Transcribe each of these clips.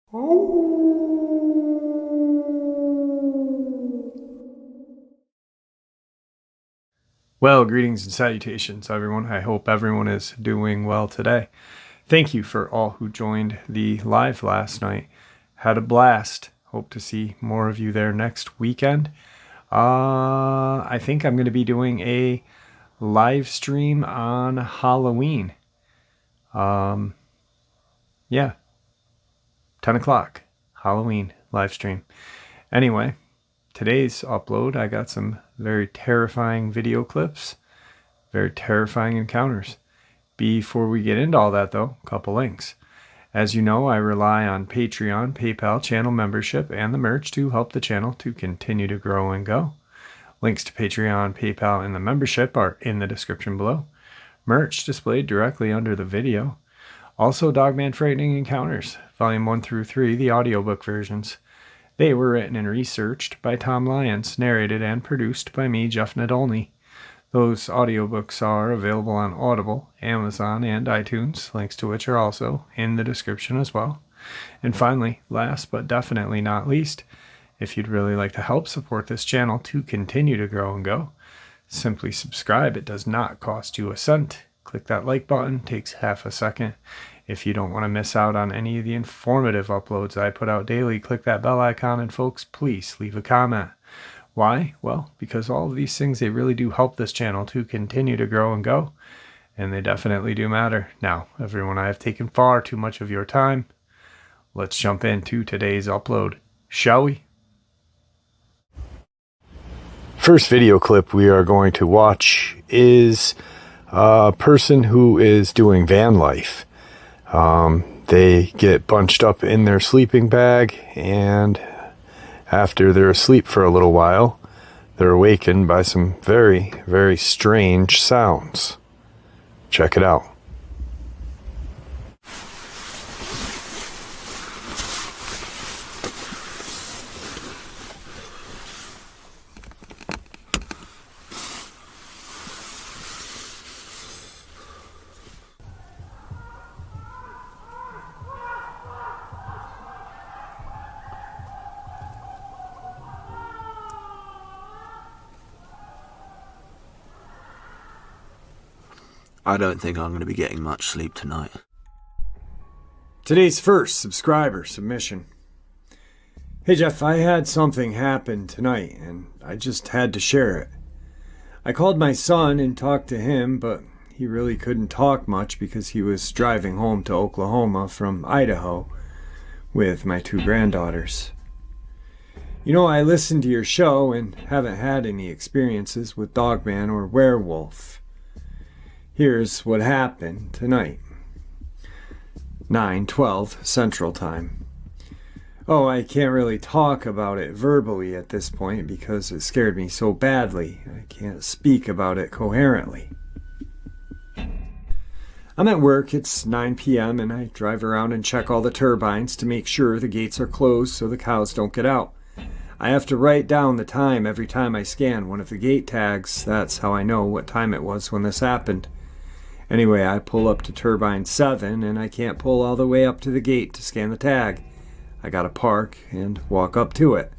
Well, greetings and salutations, everyone. I hope everyone is doing well today. Thank you for all who joined the live last night. Had a blast. Hope to see more of you there next weekend. I think I'm going to be doing a live stream on Halloween. 10 o'clock, Halloween live stream. Anyway, today's upload, I got some very terrifying video clips, very terrifying encounters. Before we get into all that, though, a couple links. As you know, I rely on Patreon, PayPal, channel membership, and the merch to help the channel to continue to grow and go. Links to Patreon, PayPal, and the membership are in the description below. Merch displayed directly under the video. Also, Dogman Frightening Encounters, Volume 1 through 3, the audiobook versions. They were written and researched by Tom Lyons, narrated and produced by me, Jeff Nadolny. Those audiobooks are available on Audible, Amazon, and iTunes, links to which are also in the description as well. And finally, last but definitely not least, if you'd really like to help support this channel to continue to grow and go, simply subscribe. It does not cost you a cent. Click that like button, takes half a second. If you don't want to miss out on any of the informative uploads I put out daily, click that bell icon, and folks, please leave a comment. Why? Well, because all of these things, they really do help this channel to continue to grow and go, and they definitely do matter. Now, everyone, I have taken far too much of your time. Let's jump into today's upload, shall we? First video clip we are going to watch is a person who is doing van life. They get bunched up in their sleeping bag, and after they're asleep for a little while, they're awakened by some very, very strange sounds. Check it out. I don't think I'm going to be getting much sleep tonight. Today's first subscriber submission. Hey Jeff, I had something happen tonight and I just had to share it. I called my son and talked to him, but he really couldn't talk much because he was driving home to Oklahoma from Idaho with my two granddaughters. You know, I listened to your show and haven't had any experiences with Dogman or werewolf. Here's what happened tonight. 9:12 Central Time. Oh, I can't really talk about it verbally at this point because it scared me so badly. I can't speak about it coherently. I'm at work, it's 9 p.m. and I drive around and check all the turbines to make sure the gates are closed so the cows don't get out. I have to write down the time every time I scan one of the gate tags. That's how I know what time it was when this happened. Anyway, I pull up to Turbine 7, and I can't pull all the way up to the gate to scan the tag. I gotta park and walk up to it.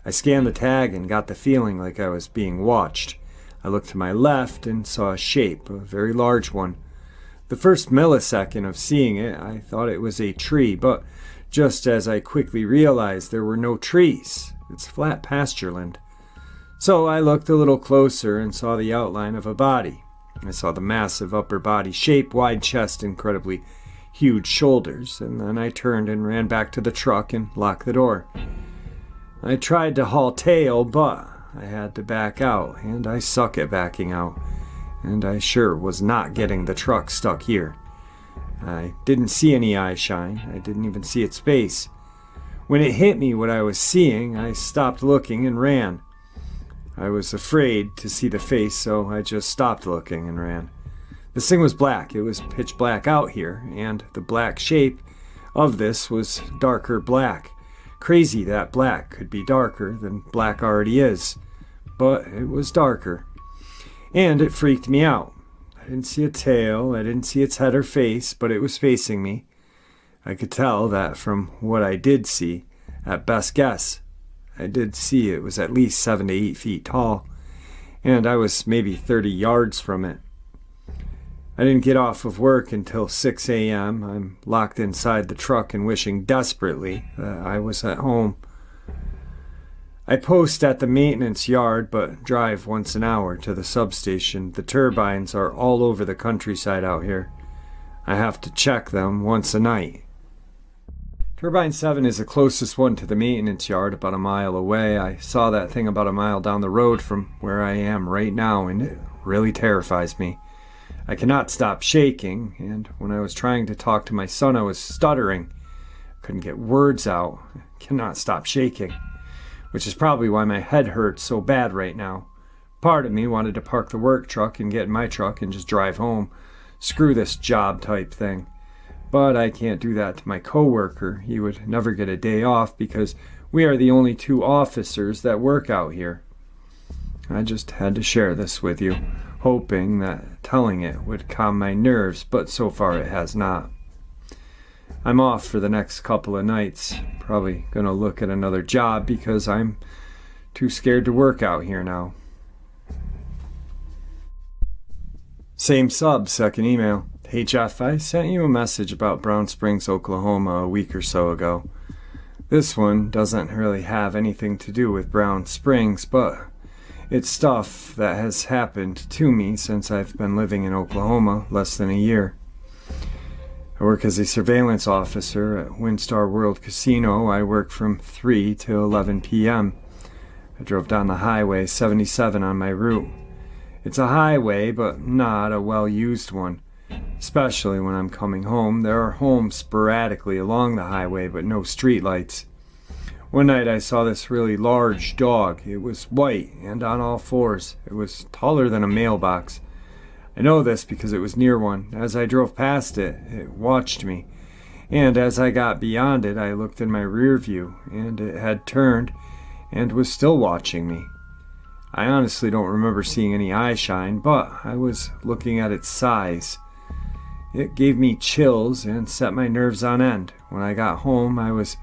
I scanned the tag and got the feeling like I was being watched. I looked to my left and saw a shape, a very large one. The first millisecond of seeing it, I thought it was a tree, but just as I quickly realized there were no trees. It's flat pastureland. So I looked a little closer and saw the outline of a body. I saw the massive upper body shape, wide chest, incredibly huge shoulders, and then I turned and ran back to the truck and locked the door. I tried to haul tail, but I had to back out, and I suck at backing out, and I sure was not getting the truck stuck here. I didn't see any eye shine. I didn't even see its face. When it hit me what I was seeing, I stopped looking and ran. I was afraid to see the face, so I just stopped looking and ran. This thing was black. It was pitch black out here, and the black shape of this was darker black. Crazy that black could be darker than black already is, but it was darker. And it freaked me out. I didn't see a tail, I didn't see its head or face, but it was facing me. I could tell that from what I did see. At best guess, I did see it was at least 7 to 8 feet tall, and I was maybe 30 yards from it. I didn't get off of work until 6 a.m. I'm locked inside the truck and wishing desperately that I was at home. I post at the maintenance yard but drive once an hour to the substation. The turbines are all over the countryside out here. I have to check them once a night. Turbine 7 is the closest one to the maintenance yard, about a mile away. I saw that thing about a mile down the road from where I am right now, and it really terrifies me. I cannot stop shaking, and when I was trying to talk to my son, I was stuttering. Couldn't get words out. I cannot stop shaking, which is probably why my head hurts so bad right now. Part of me wanted to park the work truck and get in my truck and just drive home. Screw this job type thing. But I can't do that to my coworker. He would never get a day off because we are the only 2 officers that work out here. I just had to share this with you, hoping that telling it would calm my nerves, but so far it has not. I'm off for the next couple of nights. Probably gonna look at another job because I'm too scared to work out here now. Same sub, second email. Hey Jeff, I sent you a message about Brown Springs, Oklahoma a week or so ago. This one doesn't really have anything to do with Brown Springs, but it's stuff that has happened to me since I've been living in Oklahoma less than a year. I work as a surveillance officer at WinStar World Casino. I work from 3 to 11 p.m. I drove down the highway 77 on my route. It's a highway, but not a well-used one. Especially when I'm coming home. There are homes sporadically along the highway, but no streetlights. One night I saw this really large dog. It was white and on all fours. It was taller than a mailbox. I know this because it was near one. As I drove past it, it watched me. And as I got beyond it, I looked in my rear view, and it had turned and was still watching me. I honestly don't remember seeing any eye shine, but I was looking at its size. It gave me chills and set my nerves on end. When I got home, I was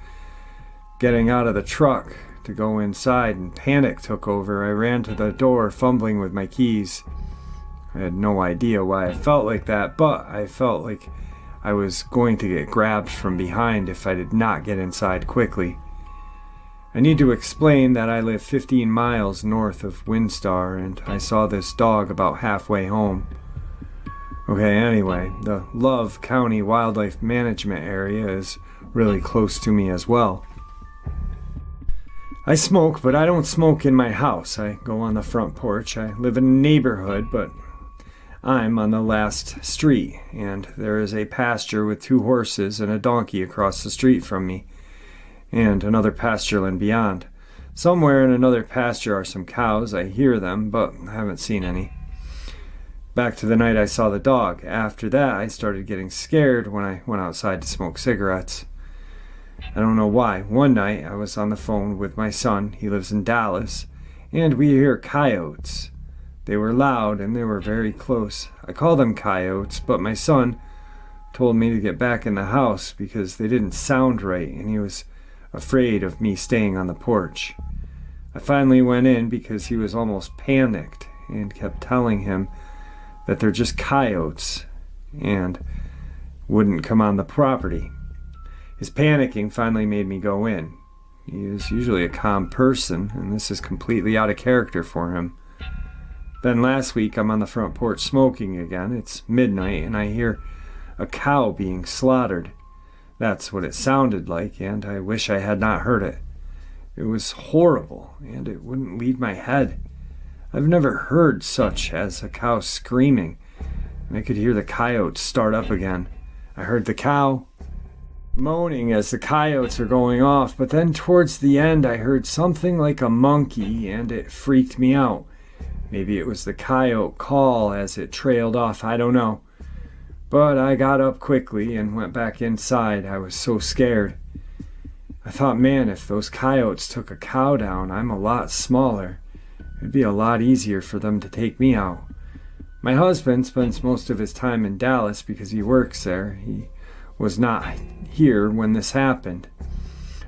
getting out of the truck to go inside, and panic took over. I ran to the door, fumbling with my keys. I had no idea why I felt like that, but I felt like I was going to get grabbed from behind if I did not get inside quickly. I need to explain that I live 15 miles north of WinStar, and I saw this dog about halfway home. Okay, anyway, the Love County Wildlife Management area is really close to me as well. I smoke, but I don't smoke in my house. I go on the front porch. I live in a neighborhood, but I'm on the last street, and there is a pasture with 2 horses and a donkey across the street from me, and another pastureland beyond. Somewhere in another pasture are some cows. I hear them, but I haven't seen any. Back to the night I saw the dog. After that, I started getting scared when I went outside to smoke cigarettes. I don't know why. One night, I was on the phone with my son. He lives in Dallas, and we hear coyotes. They were loud, and they were very close. I call them coyotes, but my son told me to get back in the house because they didn't sound right, and he was afraid of me staying on the porch. I finally went in because he was almost panicked and kept telling him that they're just coyotes and wouldn't come on the property. His panicking finally made me go in. He is usually a calm person, and this is completely out of character for him. Then last week I'm on the front porch smoking again. It's midnight and I hear a cow being slaughtered. That's what it sounded like, and I wish I had not heard it. It was horrible, and it wouldn't leave my head. I've never heard such as a cow screaming, and I could hear the coyotes start up again. I heard the cow moaning as the coyotes are going off, but then towards the end I heard something like a monkey, and it freaked me out. Maybe it was the coyote call as it trailed off, I don't know. But I got up quickly and went back inside. I was so scared. I thought, man, if those coyotes took a cow down, I'm a lot smaller. It'd be a lot easier for them to take me out. My husband spends most of his time in Dallas because he works there. He was not here when this happened.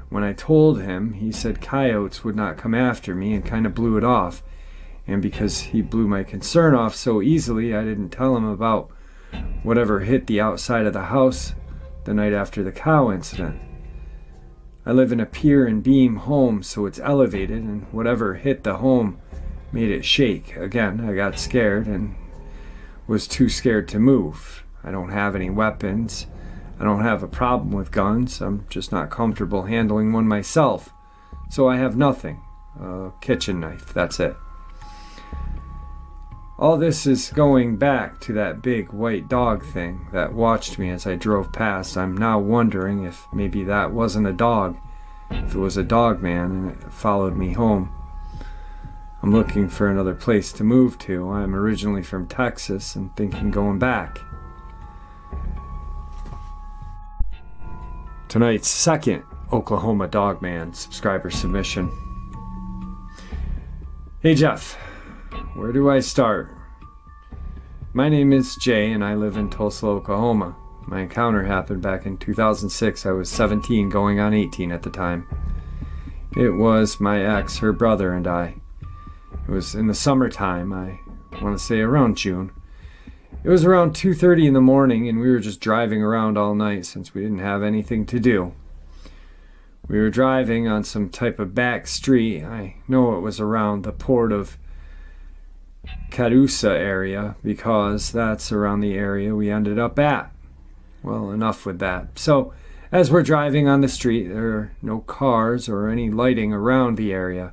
When I told him, he said coyotes would not come after me and kind of blew it off. And because he blew my concern off so easily, I didn't tell him about whatever hit the outside of the house the night after the cow incident. I live in a pier and beam home, so it's elevated, and whatever hit the home made it shake. Again, I got scared and was too scared to move. I don't have any weapons. I don't have a problem with guns. I'm just not comfortable handling one myself. So I have nothing. A kitchen knife, that's it. All this is going back to that big white dog thing that watched me as I drove past. I'm now wondering if maybe that wasn't a dog, if it was a Dogman and it followed me home. I'm looking for another place to move to. I'm originally from Texas and thinking going back. Tonight's second Oklahoma Dogman subscriber submission. Hey Jeff, where do I start? My name is Jay and I live in Tulsa, Oklahoma. My encounter happened back in 2006. I was 17 going on 18 at the time. It was my ex, her brother, and I. It was in the summertime, I want to say around June. It was around 2:30 in the morning and we were just driving around all night since we didn't have anything to do. We were driving on some type of back street. I know it was around the port of Tulsa area because that's around the area we ended up at. Well, enough with that. So, as we're driving on the street, there are no cars or any lighting around the area.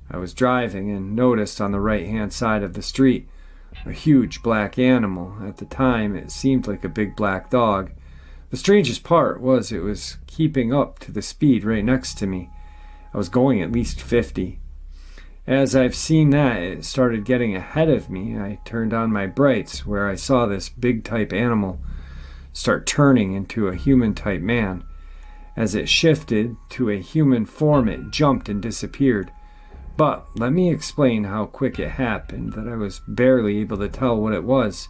I was driving and noticed on the right-hand side of the street a huge black animal. At the time, it seemed like a big black dog. The strangest part was it was keeping up to the speed right next to me. I was going at least 50. As I've seen that it started getting ahead of me, I turned on my brights where I saw this big type animal start turning into a human type man. As it shifted to a human form, it jumped and disappeared. But let me explain how quick it happened, that I was barely able to tell what it was.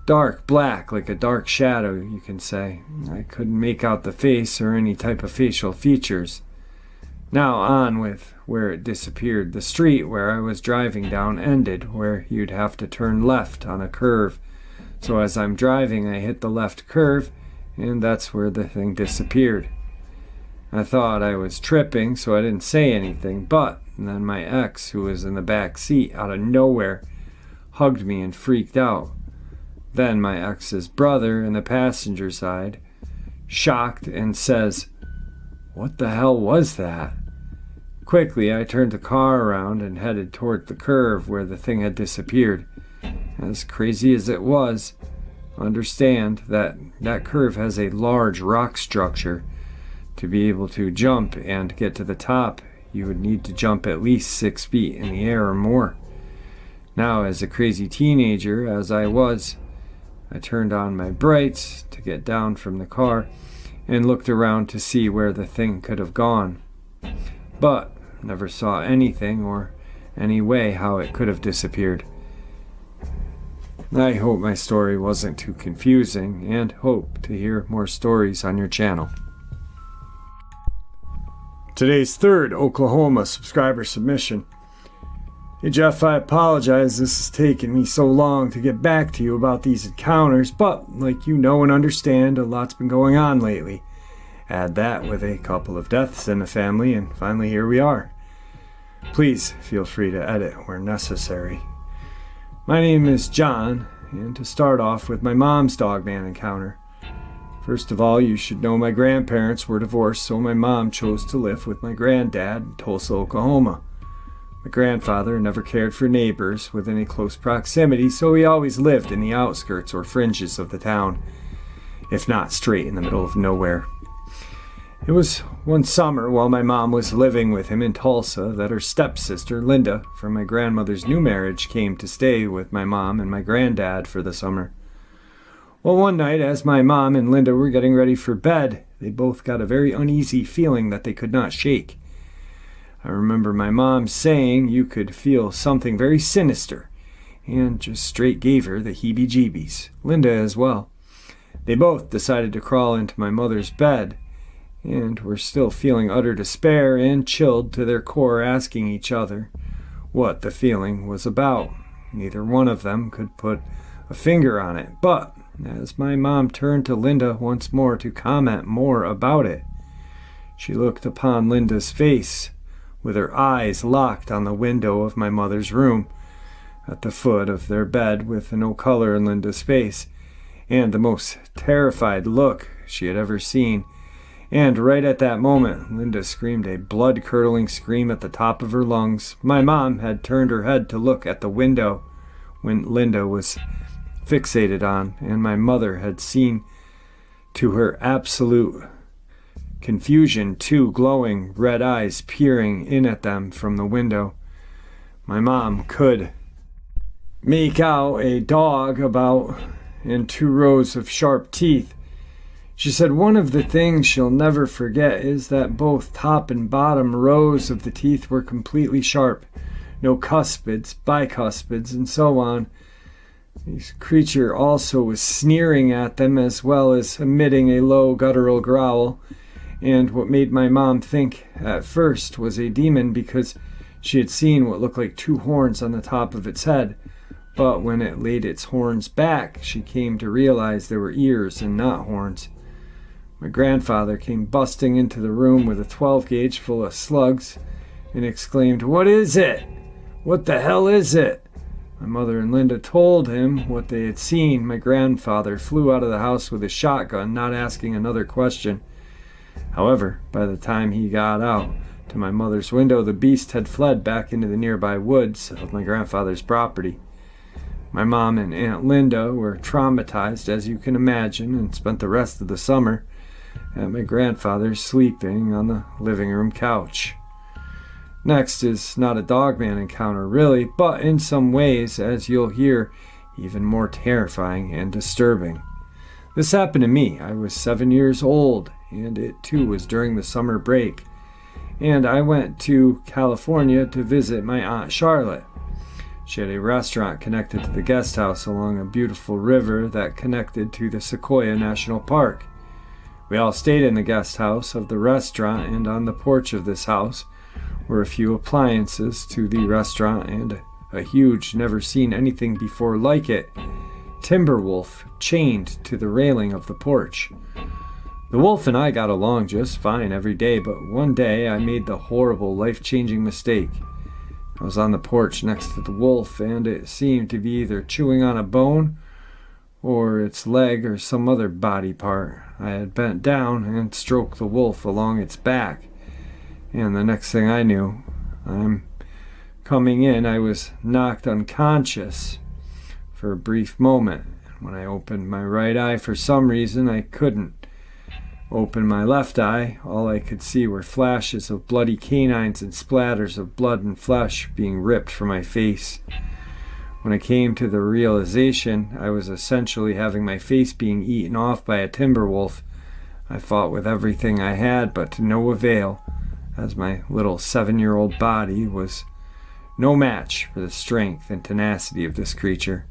Dark black, like a dark shadow, you can say. I couldn't make out the face or any type of facial features. Now on with where it disappeared. The street where I was driving down ended where you'd have to turn left on a curve. So as I'm driving, I hit the left curve, and that's where the thing disappeared. I thought I was tripping, so I didn't say anything, but then my ex, who was in the back seat, out of nowhere, hugged me and freaked out. Then my ex's brother in the passenger side, shocked, and says, "What the hell was that?" Quickly, I turned the car around and headed toward the curve where the thing had disappeared. As crazy as it was, understand that that curve has a large rock structure. To be able to jump and get to the top, you would need to jump at least 6 feet in the air or more. Now, as a crazy teenager, as I was, I turned on my brights to get down from the car and looked around to see where the thing could have gone. But never saw anything or any way how it could have disappeared. I hope my story wasn't too confusing and hope to hear more stories on your channel. Today's third Oklahoma subscriber submission. Hey Jeff, I apologize this has taken me so long to get back to you about these encounters, but like you know and understand, a lot's been going on lately. Add that with a couple of deaths in the family, and finally here we are. Please feel free to edit where necessary. My name is John, and to start off with my mom's Dogman encounter. First of all, you should know my grandparents were divorced, so my mom chose to live with my granddad in Tulsa, Oklahoma. My grandfather never cared for neighbors within a close proximity, so he always lived in the outskirts or fringes of the town, if not straight in the middle of nowhere. It was one summer while my mom was living with him in Tulsa that her stepsister, Linda, from my grandmother's new marriage, came to stay with my mom and my granddad for the summer. Well, one night, as my mom and Linda were getting ready for bed, they both got a very uneasy feeling that they could not shake. I remember my mom saying you could feel something very sinister, and just straight gave her the heebie-jeebies. Linda as well. They both decided to crawl into my mother's bed, and were still feeling utter despair and chilled to their core, asking each other what the feeling was about. Neither one of them could put a finger on it, but as my mom turned to Linda once more to comment more about it, she looked upon Linda's face with her eyes locked on the window of my mother's room at the foot of their bed, with no color in Linda's face and the most terrified look she had ever seen. And right at that moment, Linda screamed a blood-curdling scream at the top of her lungs. My mom had turned her head to look at the window when Linda was fixated on, and my mother had seen, to her absolute confusion, two glowing red eyes peering in at them from the window. My mom could make out a dog about and two rows of sharp teeth. She said one of the things she'll never forget is that both top and bottom rows of the teeth were completely sharp. No cuspids, bicuspids, and so on. This creature also was sneering at them, as well as emitting a low guttural growl. And what made my mom think at first was a demon, because she had seen what looked like two horns on the top of its head. But when it laid its horns back, she came to realize they were ears and not horns. My grandfather came busting into the room with a 12-gauge full of slugs and exclaimed, "What is it? What the hell is it?" My mother and Linda told him what they had seen. My grandfather flew out of the house with a shotgun, not asking another question. However, by the time he got out to my mother's window, the beast had fled back into the nearby woods of my grandfather's property. My mom and Aunt Linda were traumatized, as you can imagine, and spent the rest of the summer at my grandfather's, sleeping on the living room couch. Next is not a Dogman encounter really, but in some ways, as you'll hear, even more terrifying and disturbing. This happened to me. I was 7 years old, and it too was during the summer break. And I went to California to visit my Aunt Charlotte. She had a restaurant connected to the guest house along a beautiful river that connected to the Sequoia National Park. We all stayed in the guest house of the restaurant, and on the porch of this house were a few appliances to the restaurant and a huge, never seen anything before like it, timber wolf chained to the railing of the porch. The wolf and I got along just fine every day, but one day I made the horrible, life-changing mistake. I was on the porch next to the wolf, and it seemed to be either chewing on a bone or its leg or some other body part. I had bent down and stroked the wolf along its back, and the next thing I knew, I'm coming in, I was knocked unconscious for a brief moment. When I opened my right eye, for some reason I couldn't open my left eye. All I could see were flashes of bloody canines and splatters of blood and flesh being ripped from my face. When I came to the realization I was essentially having my face being eaten off by a timber wolf, I fought with everything I had, but to no avail, as my little 7-year-old body was no match for the strength and tenacity of this creature.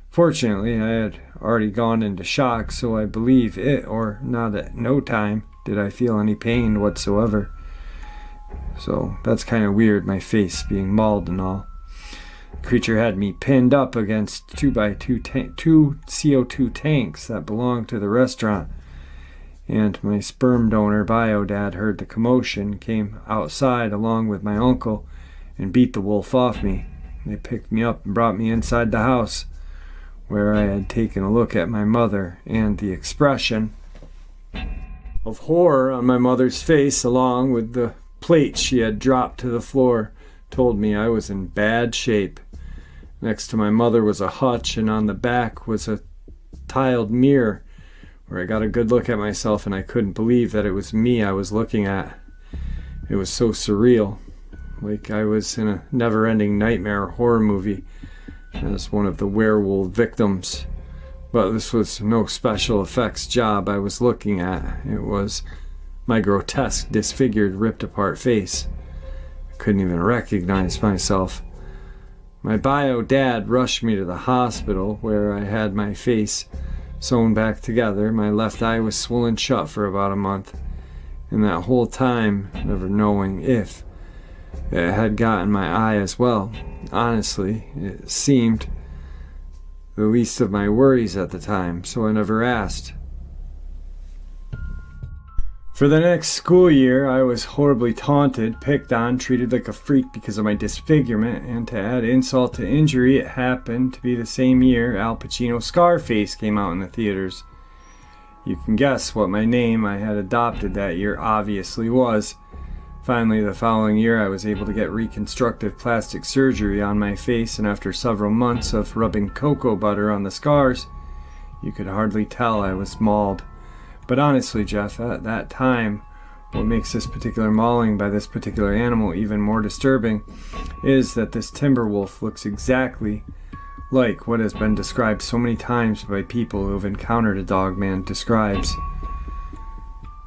Fortunately, I had already gone into shock, so I believe it, or not at no time did I feel any pain whatsoever. So that's kind of weird, my face being mauled and all. The creature had me pinned up against 2x2 two CO2 tanks that belonged to the restaurant, and my sperm donor bio-dad heard the commotion, came outside along with my uncle, and beat the wolf off me. They picked me up and brought me inside the house, where I had taken a look at my mother, and the expression of horror on my mother's face, along with the plate she had dropped to the floor, told me I was in bad shape. Next to my mother was a hutch, and on the back was a tiled mirror where I got a good look at myself, and I couldn't believe that it was me I was looking at. It was so surreal, like I was in a never-ending nightmare horror movie as one of the werewolf victims. But this was no special effects job I was looking at. It was my grotesque, disfigured, ripped-apart face. I couldn't even recognize myself. My bio dad rushed me to the hospital, where I had my face sewn back together. My left eye was swollen shut for about a month, and that whole time never knowing if it had gotten my eye as well. Honestly, it seemed the least of my worries at the time, so I never asked. For the next school year, I was horribly taunted, picked on, treated like a freak because of my disfigurement, and to add insult to injury, it happened to be the same year Al Pacino's Scarface came out in the theaters. You can guess what my name I had adopted that year obviously was. Finally, the following year, I was able to get reconstructive plastic surgery on my face, and after several months of rubbing cocoa butter on the scars, you could hardly tell I was mauled. But honestly, Jeff, at that time, what makes this particular mauling by this particular animal even more disturbing is that this timber wolf looks exactly like what has been described so many times by people who have encountered a Dogman describes.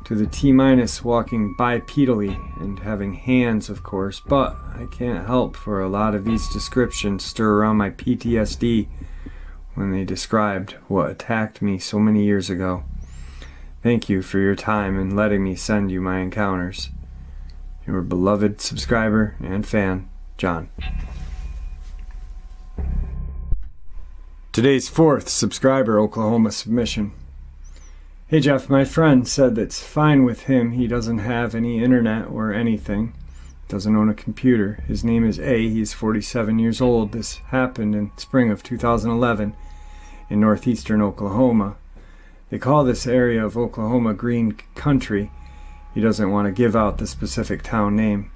To the T-minus walking bipedally and having hands, of course, but I can't help for a lot of these descriptions stir around my PTSD when they described what attacked me so many years ago. Thank you for your time and letting me send you my encounters. Your beloved subscriber and fan, John. Today's fourth subscriber Oklahoma submission. Hey Jeff, my friend said that's fine with him. He doesn't have any internet or anything. Doesn't own a computer. His name is A. He's 47 years old. This happened in spring of 2011 in Northeastern Oklahoma. They call this area of Oklahoma Green Country. He doesn't want to give out the specific town name.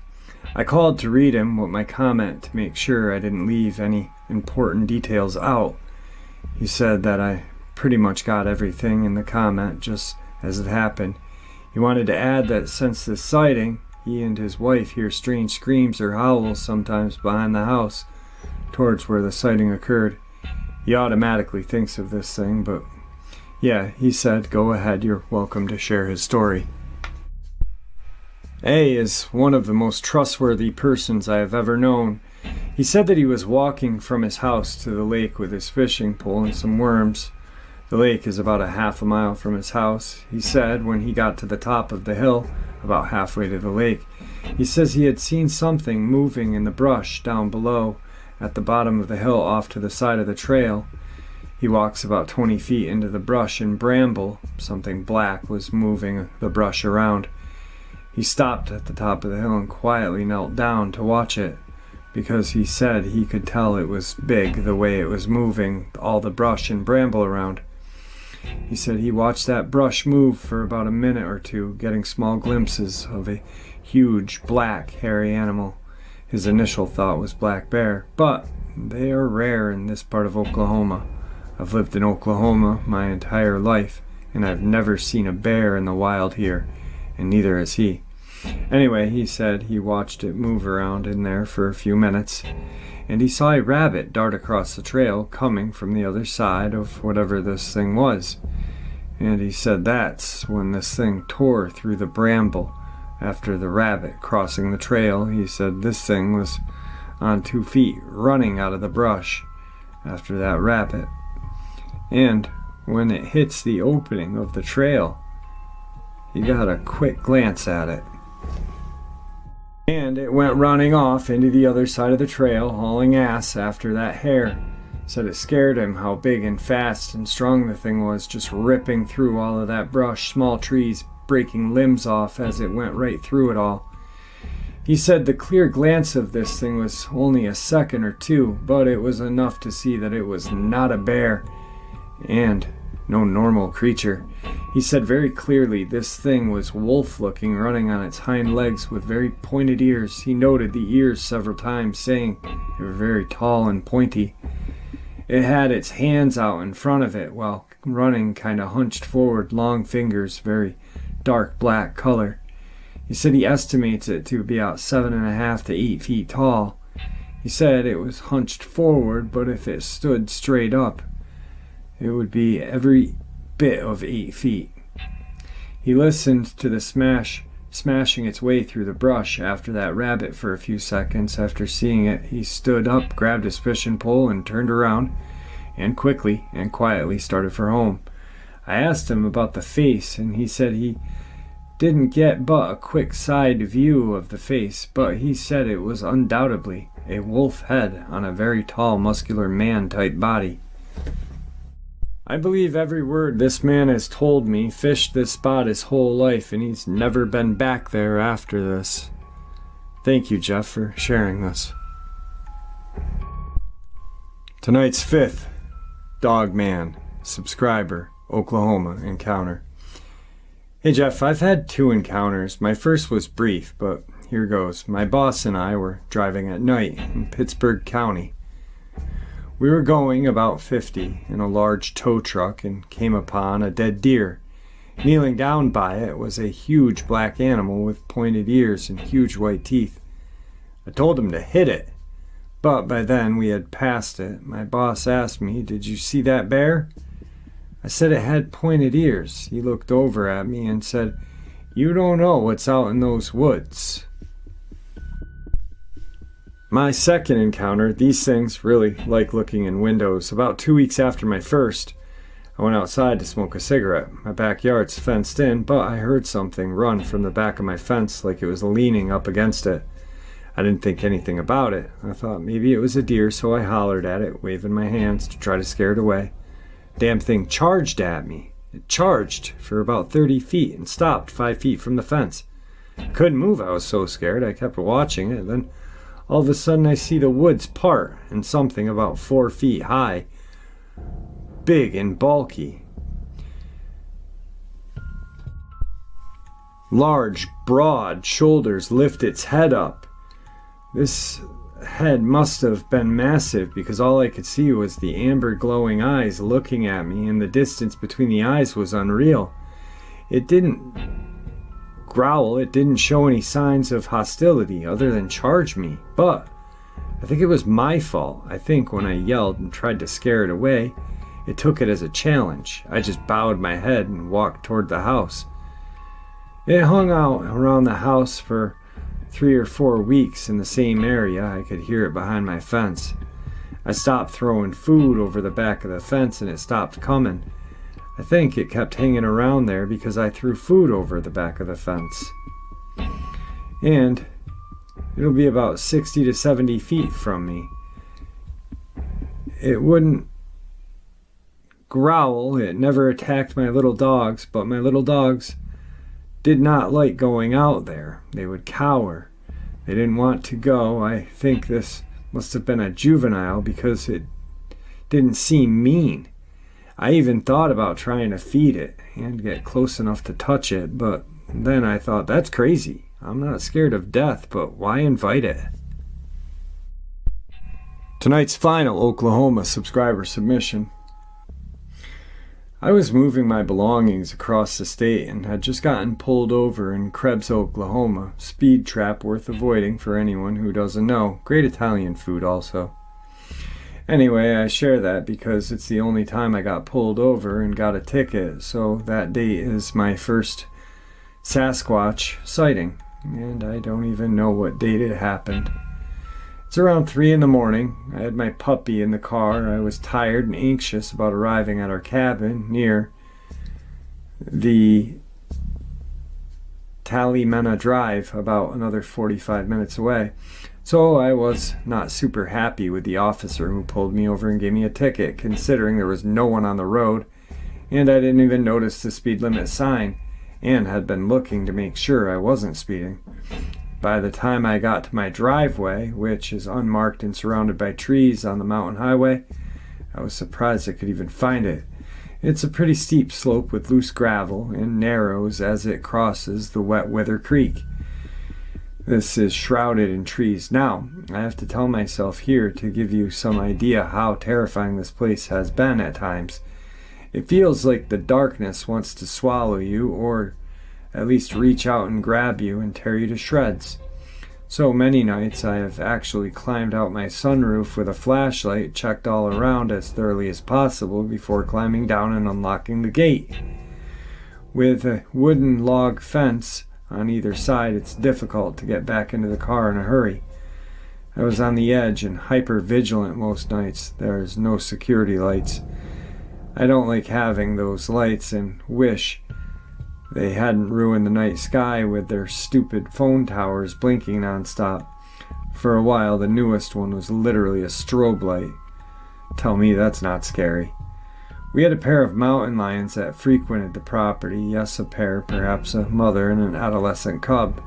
I called to read him what my comment to make sure I didn't leave any important details out. He said that I pretty much got everything in the comment just as it happened. He wanted to add that since this sighting, he and his wife hear strange screams or howls sometimes behind the house towards where the sighting occurred. He automatically thinks of this thing, but yeah, he said, go ahead, you're welcome to share his story. A is one of the most trustworthy persons I have ever known. He said that he was walking from his house to the lake with his fishing pole and some worms. The lake is about a half a mile from his house. He said when he got to the top of the hill, about halfway to the lake, he says he had seen something moving in the brush down below at the bottom of the hill off to the side of the trail. He walks about 20 feet into the brush and bramble. Something black was moving the brush around. He stopped at the top of the hill and quietly knelt down to watch it, because he said he could tell it was big the way it was moving all the brush and bramble around. He said he watched that brush move for about a minute or two, getting small glimpses of a huge black hairy animal. His initial thought was black bear, but they are rare in this part of Oklahoma. I've lived in Oklahoma my entire life, and I've never seen a bear in the wild here, and neither has he. Anyway, he said he watched it move around in there for a few minutes, and he saw a rabbit dart across the trail coming from the other side of whatever this thing was. And he said that's when this thing tore through the bramble. After the rabbit crossing the trail, he said this thing was on 2 feet, running out of the brush after that rabbit. And when it hits the opening of the trail, he got a quick glance at it. And it went running off into the other side of the trail, hauling ass after that hare. Said it scared him how big and fast and strong the thing was, just ripping through all of that brush, small trees breaking limbs off as it went right through it all. He said the clear glance of this thing was only a second or two, but it was enough to see that it was not a bear and no normal creature. He said very clearly this thing was wolf-looking, running on its hind legs with very pointed ears. He noted the ears several times, saying they were very tall and pointy. It had its hands out in front of it while running, kind of hunched forward, long fingers, very dark black color. He said he estimates it to be about 7.5 to 8 feet tall. He said it was hunched forward, but if it stood straight up, it would be every bit of 8 feet. He listened to the smashing its way through the brush after that rabbit for a few seconds. After seeing it, he stood up, grabbed his fishing pole, and turned around, and quickly and quietly started for home. I asked him about the face, and he said he didn't get but a quick side view of the face, but he said it was undoubtedly a wolf head on a very tall, muscular man-type body. I believe every word this man has told me. Fished this spot his whole life, and he's never been back there after this. Thank you, Jeff, for sharing this. Tonight's fifth Dogman subscriber Oklahoma encounter. Hey Jeff, I've had 2 encounters. My first was brief, but here goes. My boss and I were driving at night in Pittsburgh County. We were going about 50 in a large tow truck and came upon a dead deer. Kneeling down by it was a huge black animal with pointed ears and huge white teeth. I told him to hit it, but by then we had passed it. My boss asked me, "Did you see that bear?" I said it had pointed ears. He looked over at me and said, "You don't know what's out in those woods." My second encounter, these things really like looking in windows. About 2 weeks after my first, I went outside to smoke a cigarette. My backyard's fenced in, but I heard something run from the back of my fence like it was leaning up against it. I didn't think anything about it. I thought maybe it was a deer, so I hollered at it, waving my hands to try to scare it away. Damn thing charged at me. It charged for about 30 feet and stopped 5 feet from the fence. I couldn't move, I was so scared. I kept watching it. Then all of a sudden I see the woods part and something about 4 feet high, big and bulky. Large, broad shoulders lift its head up. This head must have been massive because all I could see was the amber glowing eyes looking at me, and the distance between the eyes was unreal. It didn't growl, it didn't show any signs of hostility other than charge me, but I think it was my fault. I think when I yelled and tried to scare it away, it took it as a challenge. I just bowed my head and walked toward the house. It hung out around the house for 3 or 4 weeks in the same area. I could hear it behind my fence. I stopped throwing food over the back of the fence and it stopped coming. I think it kept hanging around there because I threw food over the back of the fence. And it'll be about 60 to 70 feet from me. It wouldn't growl. It never attacked my little dogs, but my little dogs did not like going out there. They would cower. They didn't want to go. I think this must have been a juvenile because it didn't seem mean. I even thought about trying to feed it and get close enough to touch it, but then I thought, that's crazy. I'm not scared of death, but why invite it? Tonight's final Oklahoma subscriber submission. I was moving my belongings across the state and had just gotten pulled over in Krebs, Oklahoma. Speed trap worth avoiding for anyone who doesn't know. Great Italian food also. Anyway, I share that because it's the only time I got pulled over and got a ticket, so that date is my first Sasquatch sighting, and I don't even know what date it happened. It's around 3 in the morning. I had my puppy in the car. I was tired and anxious about arriving at our cabin near the Talimena Drive, about another 45 minutes away. So I was not super happy with the officer who pulled me over and gave me a ticket, considering there was no one on the road, and I didn't even notice the speed limit sign, and had been looking to make sure I wasn't speeding. By the time I got to my driveway, which is unmarked and surrounded by trees on the mountain highway, I was surprised I could even find it. It's a pretty steep slope with loose gravel and narrows as it crosses the Wet Weather Creek. This is shrouded in trees. Now, I have to tell myself here to give you some idea how terrifying this place has been at times. It feels like the darkness wants to swallow you, or at least reach out and grab you and tear you to shreds. So many nights I have actually climbed out my sunroof with a flashlight, checked all around as thoroughly as possible before climbing down and unlocking the gate. With a wooden log fence on either side, it's difficult to get back into the car in a hurry. I was on the edge and hyper vigilant most nights. There's no security lights. I don't like having those lights and wish they hadn't ruined the night sky with their stupid phone towers blinking nonstop. For a while, the newest one was literally a strobe light. Tell me that's not scary. We had a pair of mountain lions that frequented the property. Yes, a pair, perhaps a mother and an adolescent cub.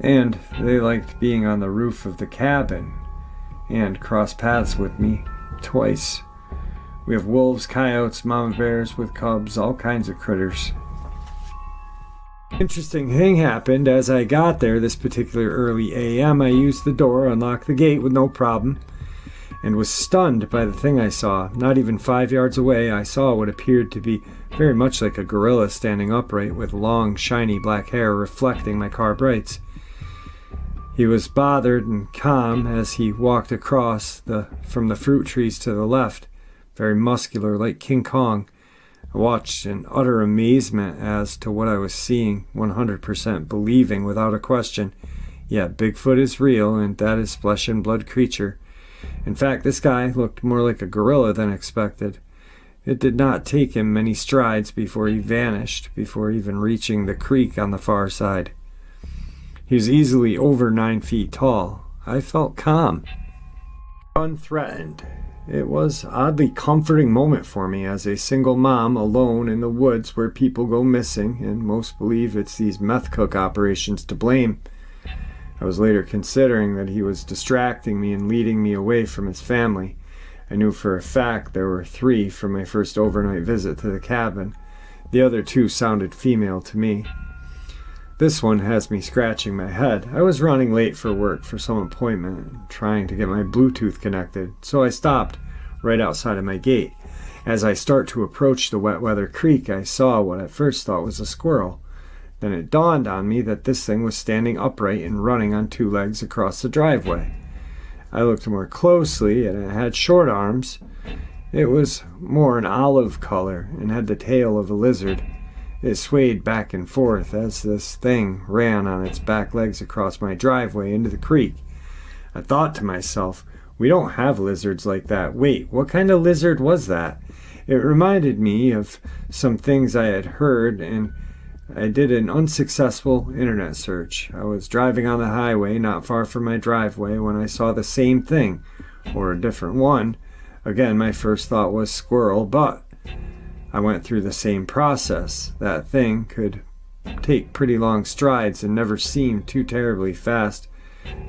And they liked being on the roof of the cabin and crossed paths with me twice. We have wolves, coyotes, mama bears with cubs, all kinds of critters. Interesting thing happened as I got there this particular early AM. I used the door, unlocked the gate with no problem, and was stunned by the thing I saw. Not even 5 yards away, I saw what appeared to be very much like a gorilla standing upright with long, shiny black hair reflecting my car brights. He was bothered and calm as he walked across from the fruit trees to the left, very muscular like King Kong. I watched in utter amazement as to what I was seeing, 100% believing without a question. Yeah, Bigfoot is real, and that is flesh and blood creature. In fact, this guy looked more like a gorilla than expected. It did not take him many strides before he vanished, before even reaching the creek on the far side. He was easily over 9 feet tall. I felt calm, unthreatened. It was an oddly comforting moment for me as a single mom alone in the woods where people go missing, and most believe it's these meth cook operations to blame. I was later considering that he was distracting me and leading me away from his family. I knew for a fact there were 3 from my first overnight visit to the cabin. The other 2 sounded female to me. This one has me scratching my head. I was running late for work for some appointment, trying to get my Bluetooth connected, so I stopped right outside of my gate. As I start to approach the wet weather creek, I saw what I first thought was a squirrel. Then it dawned on me that this thing was standing upright and running on 2 legs across the driveway. I looked more closely, and it had short arms. It was more an olive color and had the tail of a lizard. It swayed back and forth as this thing ran on its back legs across my driveway into the creek. I thought to myself, we don't have lizards like that. Wait, what kind of lizard was that? It reminded me of some things I had heard, and I did an unsuccessful internet search. I was driving on the highway not far from my driveway when I saw the same thing, or a different one. Again, my first thought was squirrel, but I went through the same process. That thing could take pretty long strides and never seemed too terribly fast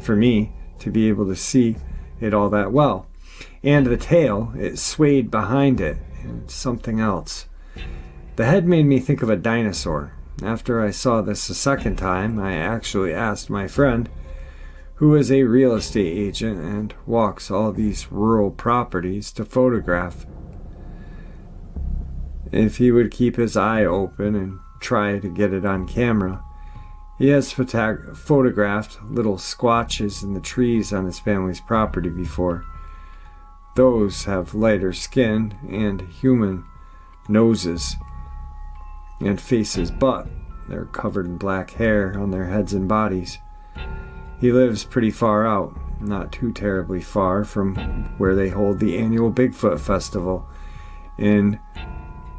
for me to be able to see it all that well. And the tail, it swayed behind it, and something else. The head made me think of a dinosaur. After I saw this a second time, I actually asked my friend, who is a real estate agent and walks all these rural properties, to photograph, if he would keep his eye open and try to get it on camera. He has photographed little squatches in the trees on his family's property before. Those have lighter skin and human noses and faces, but they're covered in black hair on their heads and bodies. He lives pretty far out, not too terribly far from where they hold the annual Bigfoot Festival in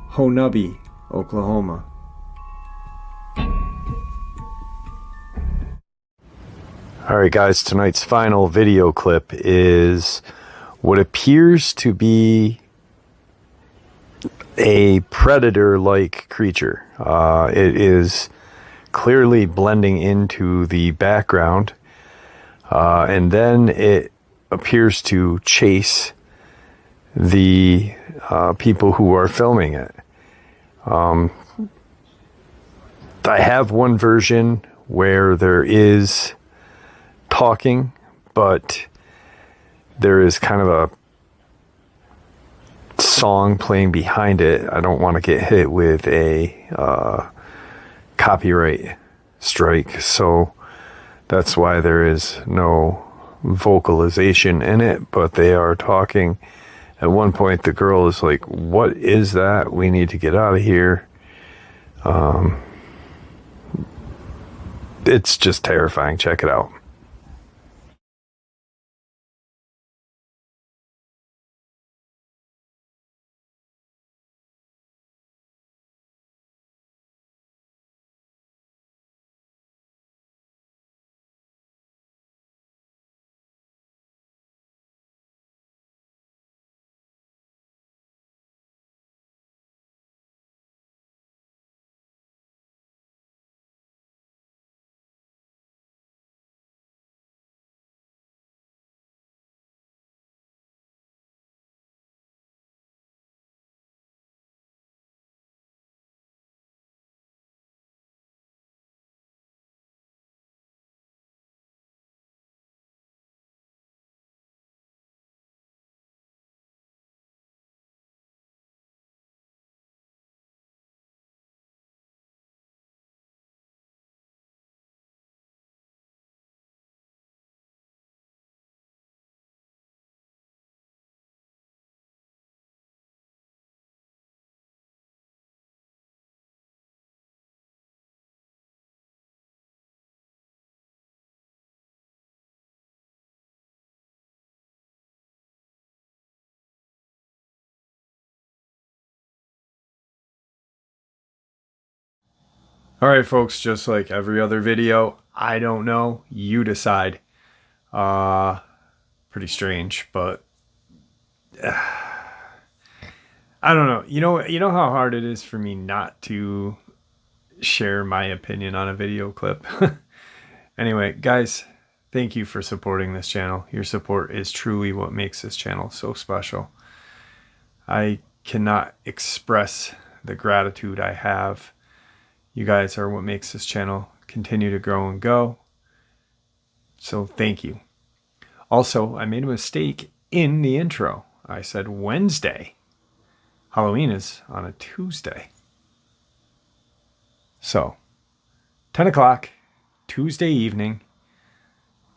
Honubby, Oklahoma. Alright guys, tonight's final video clip is what appears to be a predator-like creature. It is clearly blending into the background, and then it appears to chase the people who are filming it. I have one version where there is talking, but there is kind of a song playing behind it. I don't want to get hit with a copyright strike, so that's why there is no vocalization in it, but they are talking. At one point the girl is like, "What is that? We need to get out of here." It's just terrifying. Check it out. All right, folks, just like every other video, I don't know. You decide. Pretty strange, but I don't know. You know how hard it is for me not to share my opinion on a video clip. Anyway, guys, thank you for supporting this channel. Your support is truly what makes this channel so special. I cannot express the gratitude I have. You guys are what makes this channel continue to grow and go. So thank you. Also, I made a mistake in the intro. I said Wednesday. Halloween is on a Tuesday. So, 10 o'clock, Tuesday evening,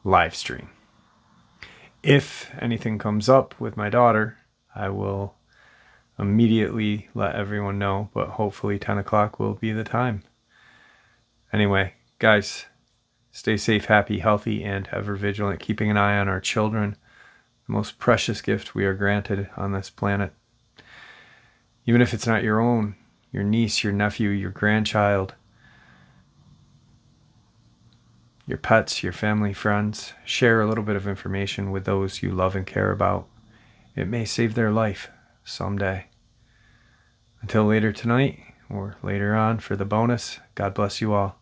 live stream. If anything comes up with my daughter, I will immediately let everyone know, but hopefully 10 o'clock will be the time. Anyway, guys, stay safe, happy, healthy, and ever vigilant, keeping an eye on our children, the most precious gift we are granted on this planet. Even if it's not your own, your niece, your nephew, your grandchild, your pets, your family, friends, share a little bit of information with those you love and care about. It may save their life someday. Until later tonight, or later on for the bonus, God bless you all.